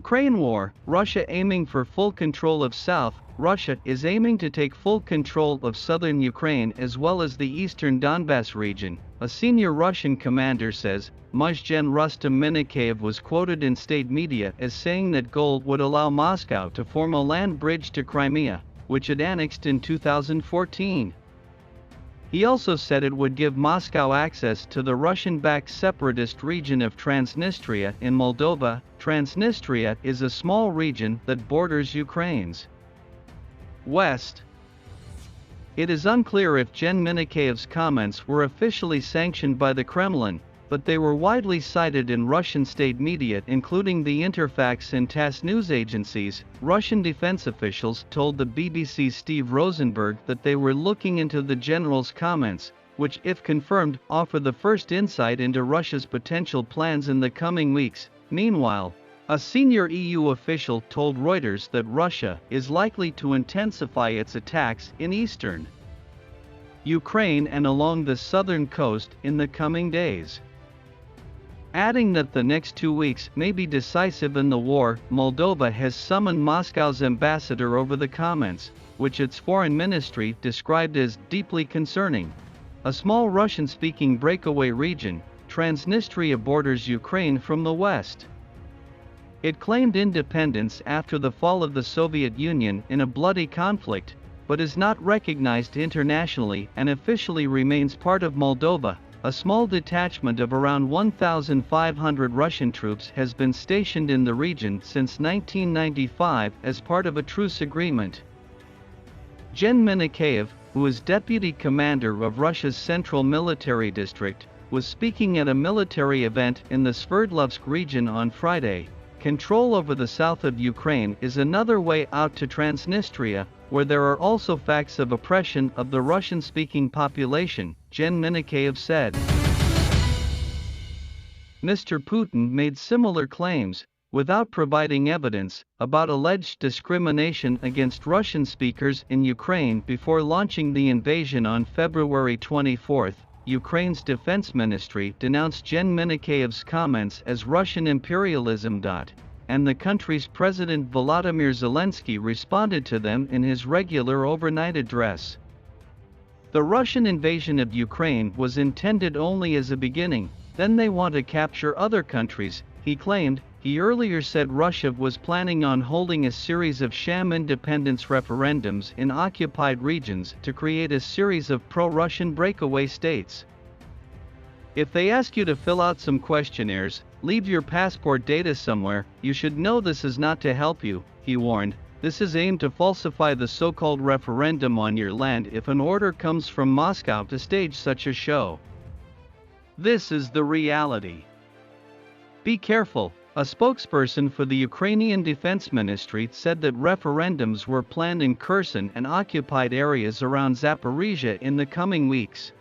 Ukraine war, Russia aiming for full control of South. Russia is aiming to take full control of southern Ukraine as well as the eastern Donbas region, a senior Russian commander says. Major Rustem Minikeyev was quoted in state media as saying that goal would allow Moscow to form a land bridge to Crimea, which it annexed in 2014. He also said it would give Moscow access to the Russian-backed separatist region of Transnistria in Moldova. Transnistria is a small region that borders Ukraine's west. It is unclear if Gen Minikeyev's comments were officially sanctioned by the Kremlin, but they were widely cited in Russian state media including the Interfax and TASS news agencies. Russian defense officials told the BBC's Steve Rosenberg that they were looking into the general's comments, which if confirmed, offer the first insight into Russia's potential plans in the coming weeks. Meanwhile, a senior EU official told Reuters that Russia is likely to intensify its attacks in eastern Ukraine and along the southern coast in the coming days, adding that the next 2 weeks may be decisive in the war. Moldova has summoned Moscow's ambassador over the comments, which its foreign ministry described as deeply concerning. A small Russian-speaking breakaway region, Transnistria borders Ukraine from the west. It claimed independence after the fall of the Soviet Union in a bloody conflict, but is not recognized internationally and officially remains part of Moldova. A small detachment of around 1,500 Russian troops has been stationed in the region since 1995 as part of a truce agreement. Gen Minikeyev, who is deputy commander of Russia's Central Military District, was speaking at a military event in the Sverdlovsk region on Friday. Control over the south of Ukraine is another way out to Transnistria, where there are also facts of oppression of the Russian-speaking population, Gen Minikeyev said. Mr. Putin made similar claims, without providing evidence, about alleged discrimination against Russian speakers in Ukraine before launching the invasion on February 24. Ukraine's defense ministry denounced Gen Minikeyev's comments as Russian imperialism. And the country's President Volodymyr Zelensky responded to them in his regular overnight address. The Russian invasion of Ukraine was intended only as a beginning, then they want to capture other countries, he claimed. He earlier said Russia was planning on holding a series of sham independence referendums in occupied regions to create a series of pro-Russian breakaway states. If they ask you to fill out some questionnaires, leave your passport data somewhere, you should know this is not to help you, he warned. This is aimed to falsify the so-called referendum on your land if an order comes from Moscow to stage such a show. This is the reality. Be careful. A spokesperson for the Ukrainian Defense Ministry said that referendums were planned in Kherson and occupied areas around Zaporizhia in the coming weeks.